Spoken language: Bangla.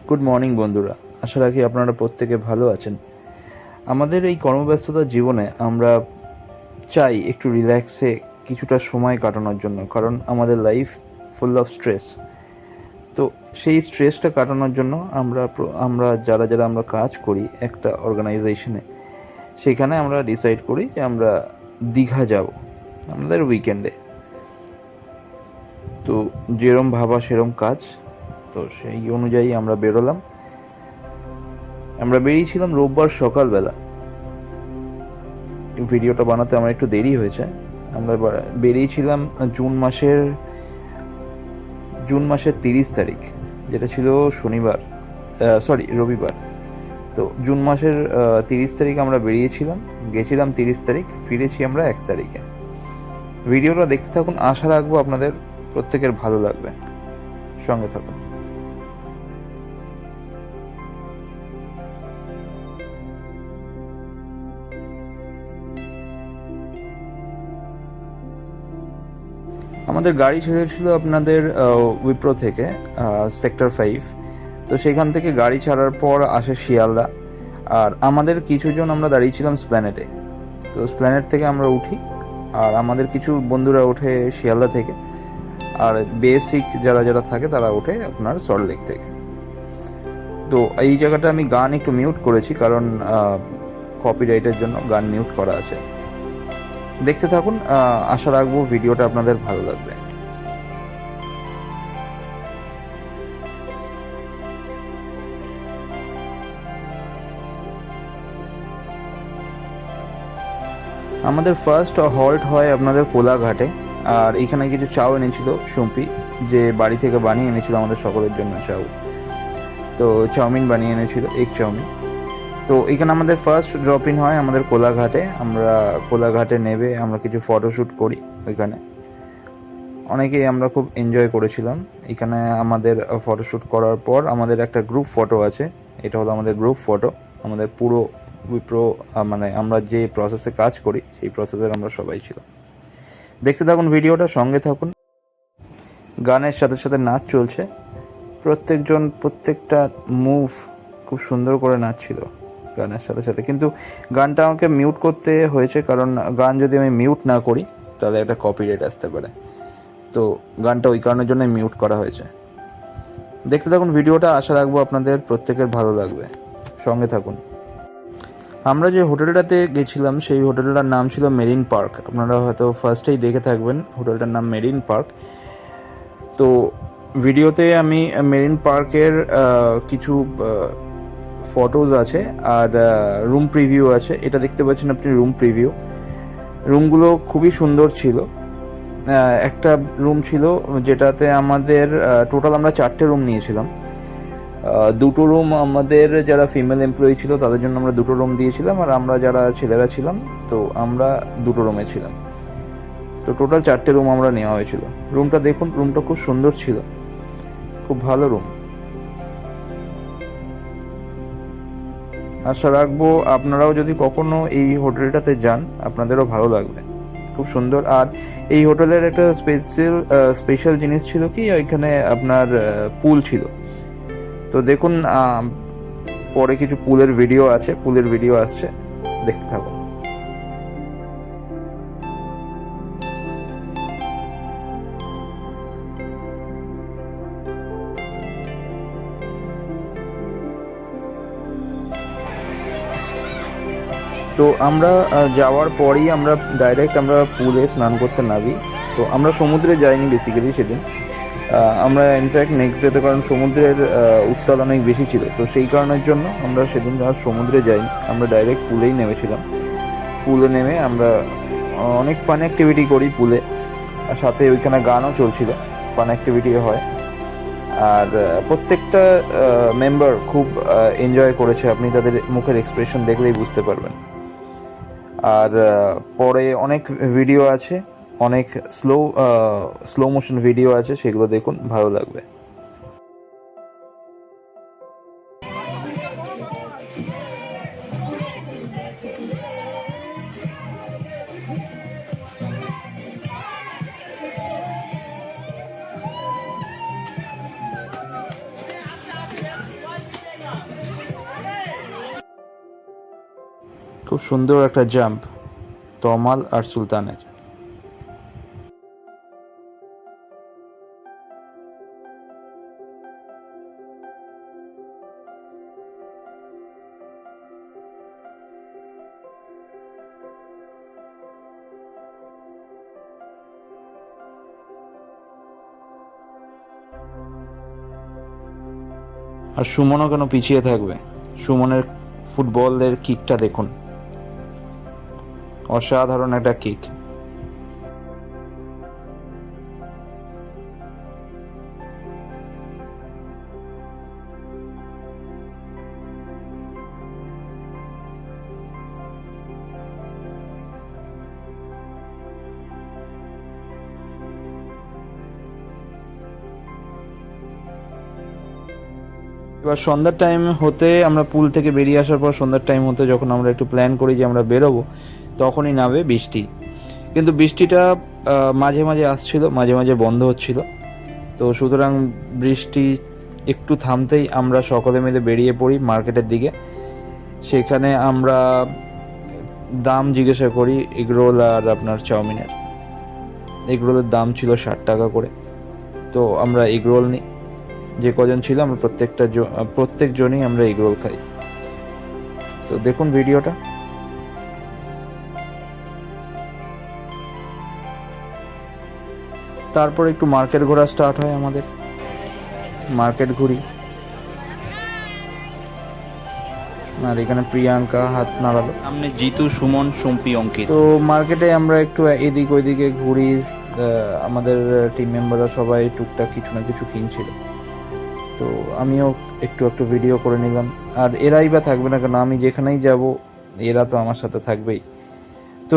গুড মর্নিং বন্ধুরা, আশা রাখি আপনারা প্রত্যেকে ভালো আছেন। আমাদের এই কর্মব্যস্ততার জীবনে আমরা চাই একটু রিল্যাক্সে কিছুটা সময় কাটানোর জন্য, কারণ আমাদের লাইফ ফুল অফ স্ট্রেস। তো সেই স্ট্রেসটা কাটানোর জন্য আমরা যারা আমরা কাজ করি একটা অর্গানাইজেশনে, সেখানে আমরা ডিসাইড করি যে আমরা দীঘা যাব আমাদের উইকেন্ডে। তো যেরম ভাবা সেরম কাজ, তো সেই অনুযায়ী আমরা বেরোলাম। আমরা বেরিয়েছিলাম রোববার সকালবেলা। ভিডিওটা বানাতে আমার একটু দেরি হয়েছে। আমরা বেরিয়েছিলাম জুন মাসের 30 তারিখ, যেটা ছিল শনিবার, রবিবার। তো জুন মাসের 30 তারিখ আমরা বেরিয়েছিলাম, গেছিলাম 30 তারিখ, ফিরেছি আমরা 1 তারিখে। ভিডিওটা দেখতে থাকুন, আশা রাখবো আপনাদের প্রত্যেকের ভালো লাগবে, সঙ্গে থাকুন। আমাদের গাড়ি ছেড়েছিল আপনাদের উইপ্রো থেকে, সেক্টর 5। তো সেখান থেকে গাড়ি ছাড়ার পর আসে শিয়ালদা, আর আমাদের কিছুজন আমরা দাঁড়িয়েছিলাম স্প্ল্যানেটে। তো স্প্ল্যানেট থেকে আমরা উঠি, আর আমাদের কিছু বন্ধুরা ওঠে শিয়ালদা থেকে, আর বেসিক যারা থাকে তারা ওঠে আপনার সল্টলেক থেকে। তো এই জায়গাটা আমি গান একটু মিউট করেছি, কারণ কপিরাইটের জন্য গান মিউট করা আছে। দেখতে থাকুন, আশা রাখবো ভিডিওটা আপনাদের ভালো লাগবে। আমাদের ফার্স্ট হল্ট হয় আপনাদের কোলাঘাটে, আর এখানে কিছু চাও এনেছিল সুম্পি, যে বাড়ি থেকে বানিয়ে এনেছিল আমাদের সকলের জন্য চাও। তো চাউমিন বানিয়ে এনেছিল, এগ চাউমিন। তো এখানে আমাদের ফার্স্ট ড্রপ ইন হয় আমাদের কোলাঘাটে। আমরা কোলাঘাটে নেবে আমরা কিছু ফটোশ্যুট করি ওইখানে। অনেকেই আমরা খুব এনজয় করেছিলাম এখানে। আমাদের ফটোশ্যুট করার পর আমাদের একটা গ্রুপ ফটো আছে, এটা হলো আমাদের গ্রুপ ফটো। আমাদের পুরো উইপ্রো, মানে আমরা যে প্রসেসে কাজ করি সেই প্রসেসের আমরা সবাই ছিলাম। দেখতে থাকুন ভিডিওটা, সঙ্গে থাকুন। গানের সাথে সাথে নাচ চলছে, প্রত্যেকটা মুভ খুব সুন্দর করে নাচছিল গানের সাথে সাথে। কিন্তু গানটা আমাকে মিউট করতে হয়েছে, কারণ গান যদি আমি মিউট না করি তাহলে একটা কপিরাইট আসতে পারে। তো গানটা ওই কারণের জন্য মিউট করা হয়েছে। দেখতে থাকুন ভিডিওটা, আশা রাখবো আপনাদের প্রত্যেকের ভালো লাগবে, সঙ্গে থাকুন। আমরা যে হোটেলটাতে গেছিলাম সেই হোটেলটার নাম ছিল মেরিন পার্ক। আপনারা হয়তো ফার্স্টেই দেখে থাকবেন, হোটেলটার নাম মেরিন পার্ক। তো ভিডিওতে আমি মেরিন পার্কের কিছু ফটোজ আছে, আর রুম প্রিভিউ আছে। এটা দেখতে পাচ্ছেন আপনি, রুম প্রিভিউ। রুমগুলো খুবই সুন্দর ছিল। একটা রুম ছিল যেটাতে আমাদের টোটাল আমরা 4টে রুম নিয়েছিলাম। 2টো রুম আমাদের যারা ফিমেল এমপ্লয়ি ছিল তাদের জন্য আমরা 2টো রুম দিয়েছিলাম, আর আমরা যারা ছেলেরা ছিলাম তো আমরা 2টো রুমে ছিলাম। তো টোটাল 4টে রুম আমরা নেওয়া হয়েছিল। রুমটা দেখুন, রুমটা খুব সুন্দর ছিল, খুব ভালো রুম। আশা রাখবো আপনারাও যদি কখনো এই হোটেলটাতে যান আপনাদেরও ভালো লাগবে, খুব সুন্দর। আর এই হোটেলের একটা স্পেশাল জিনিস ছিল কি, এখানে আপনার পুল ছিল। তো দেখুন, পরে কিছু পুলের ভিডিও আসছে, দেখতে থাকুন। তো আমরা যাওয়ার পরেই আমরা ডাইরেক্ট পুলে স্নান করতে নামি। তো আমরা সমুদ্রে যাইনি বেসিক্যালি সেদিন। আমরা ইনফ্যাক্ট নেক্সট ডেতে, কারণ সমুদ্রের উত্তাল অনেক বেশি ছিল, তো সেই কারণের জন্য আমরা সেদিন আর সমুদ্রে যাইনি, আমরা ডাইরেক্ট পুলেই নেমেছিলাম। পুলে নেমে আমরা অনেক ফান অ্যাক্টিভিটি করি পুলে, আর সাথে ওইখানে গানও চলছিল, ফান অ্যাক্টিভিটি হয়। আর প্রত্যেকটা মেম্বার খুব এনজয় করেছে, আপনি তাদের মুখের এক্সপ্রেশন দেখলেই বুঝতে পারবেন। আর পরে অনেক ভিডিও আছে, অনেক স্লো মোশন ভিডিও আছে, সেগুলো দেখুন, ভালো লাগবে। খুব সুন্দর একটা জাম্প তমাল আর সুলতানের। আর সুমনও কেন পিছিয়ে থাকবে, সুমনের ফুটবলের কিকটা দেখুন, অসাধারণ একটা কিক। এবার সন্ধ্যার টাইম হতে, আমরা পুল থেকে বেরিয়ে আসার পর সন্ধ্যার টাইম হতে যখন আমরা একটু প্ল্যান করি যে আমরা বেরোবো, তখনই নামে বৃষ্টি। কিন্তু বৃষ্টিটা মাঝে মাঝে আসছিল, মাঝে মাঝে বন্ধ হচ্ছিল। তো সুতরাং বৃষ্টি একটু থামতেই আমরা সকলে মিলে বেরিয়ে পড়ি মার্কেটের দিকে। সেখানে আমরা দাম জিজ্ঞাসা করি এগরোল আর আপনার চাউমিনের। এগরোলের দাম ছিল 60 টাকা করে। তো আমরা এগরোল নিই, যে কজন ছিল আমরা প্রত্যেকজনই আমরা এগরোল খাই। তো দেখুন ভিডিওটা। তারপর একটু মার্কেট ঘোরা স্টার্ট হয় আমাদের, মার্কেট ঘুরি। আর এখানে প্রিয়াঙ্কা হাত নাড়ালো, সামনে জিতু, সুমন, সম্পি, অঙ্কিত। তো মার্কেটে আমরা একটু এদিক ওইদিকে ঘুরি। আমাদের টিম মেম্বাররা সবাই টুকটাক কিছু না কিছু কিনছিল। তো আমিও একটু ভিডিও করে নিলাম। আর এরাই বা থাকবে না কেন, আমি যেখানেই যাব এরা তো আমার সাথে থাকবেই।